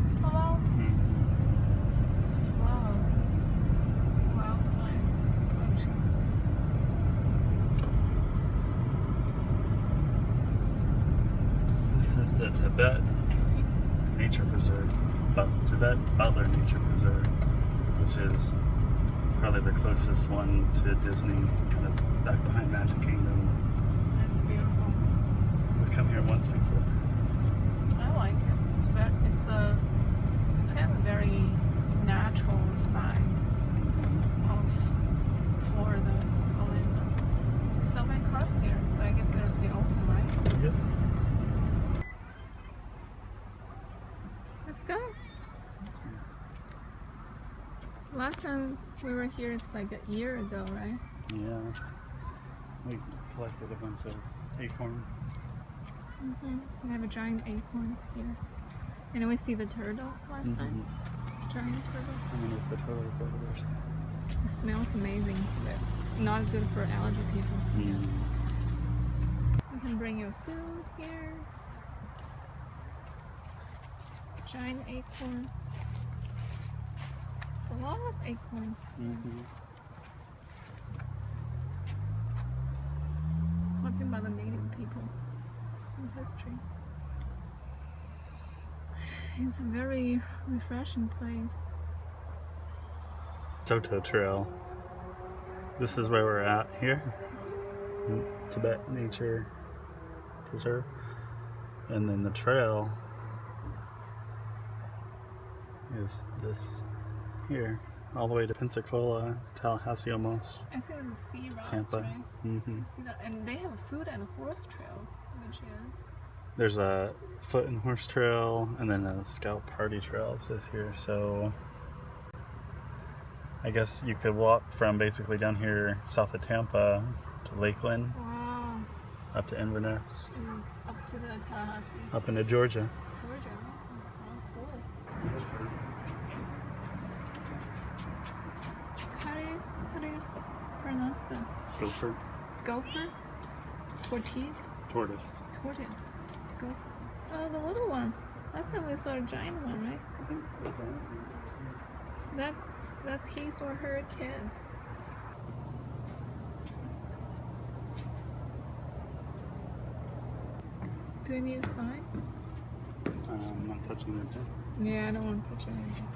once in a while. Slow wildlife approaching. This is the Tibet Nature Preserve, Tibet Butler Nature Preserve, which is probably the closest one to Disney, kind of back behind Magic Kingdom. It's beautiful. We've come here once before. I like it. It's kind of very natural side of Florida, Orlando. See so many cars here, so I guess they're still open, right? Yep. Let's go. Last time we were here is like a year ago, right? Yeah. We collected a bunch of acorns. We have a giant acorns here. And we see the turtle last time. Giant turtle. I mean, if the turtle's over there. It smells amazing, but not good for allergy people. Yes. You can bring your food here. Giant acorn. A lot of acorns. Talking about the native people in history. It's a very refreshing place. Toto Trail. This is where we're at here. Tibet Nature Preserve. And then the trail is this here, all the way to Pensacola, Tallahassee almost. I see the sea routes, Tampa. right? You see that, and they have food and a horse trail, which is. There's a foot and horse trail, and then a scout party trail. It says here, so I guess you could walk from basically down here south of Tampa to Lakeland, Wow. up to Inverness, And up to the Tallahassee. up into Georgia. Georgia. Oh, cool. How do you pronounce this? Gopher. Gopher? Tortoise. Tortoise. Gopher. Oh, the little one. Last time we saw a giant one, right? So that's his or her kids. Do we need a sign? I'm not touching their pen. Yeah, I don't want to touch anything.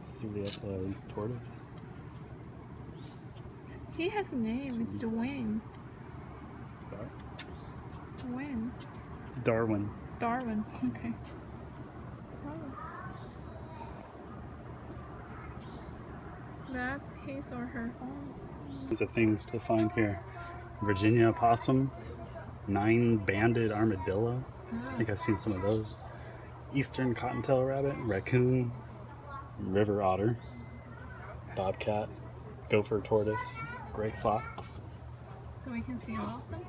See, we have a tortoise. He has a name. It's Dwayne. Dwayne. Darwin. Darwin. Okay. Oh. That's his or her home. These are things to find here. Virginia opossum, 9-banded armadillo. I think I've seen some of those. Eastern cottontail rabbit, raccoon, river otter, bobcat, gopher tortoise, gray fox. So we can see all of them?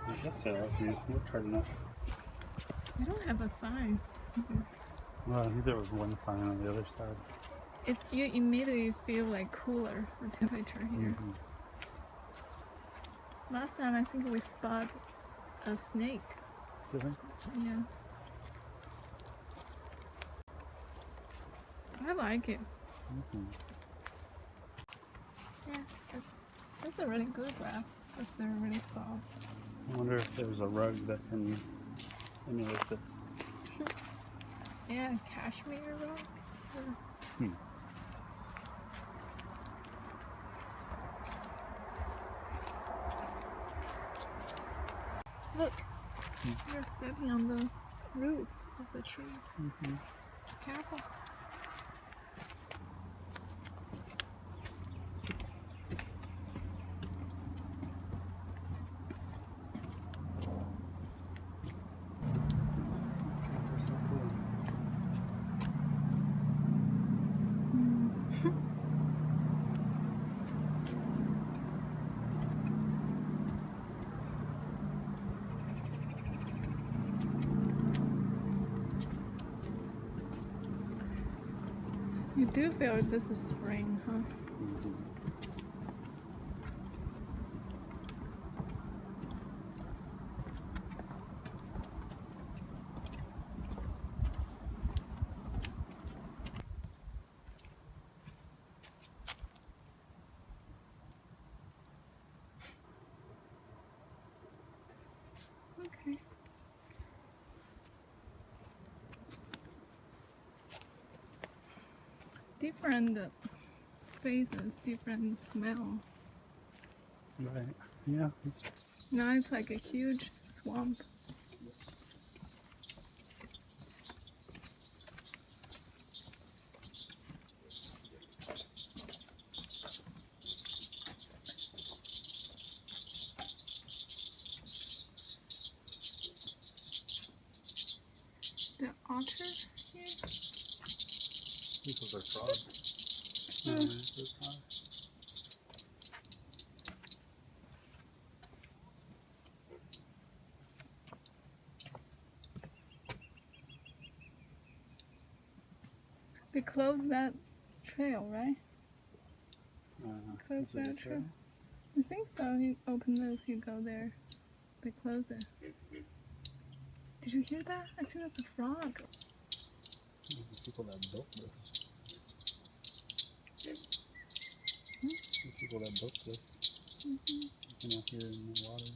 I guess so, if you look hard enough. We don't have a sign. Well, I think there was one sign on the other side. You immediately feel like cooler, the temperature here. Last time I think we spotted a snake. Did we? Yeah. I like it. Yeah, it's a really good grass because they're really soft. I wonder if there's a rug that can emulate this. Yeah, cashmere rug. Look, you're stepping on the roots of the tree. Careful. These things are so cool. You do feel this is spring, huh? different faces, different smell. Right. Yeah. It's Now it's like a huge swamp. The otter here? I think those are frogs. Oh. Yeah, they're frogs. They closed that trail, right? Close is it a that trail. trail? I think so. You open this, you go there. They close it. Did you hear that? I think that's a frog. The people that built this. The people that built this. You can hear it in the water.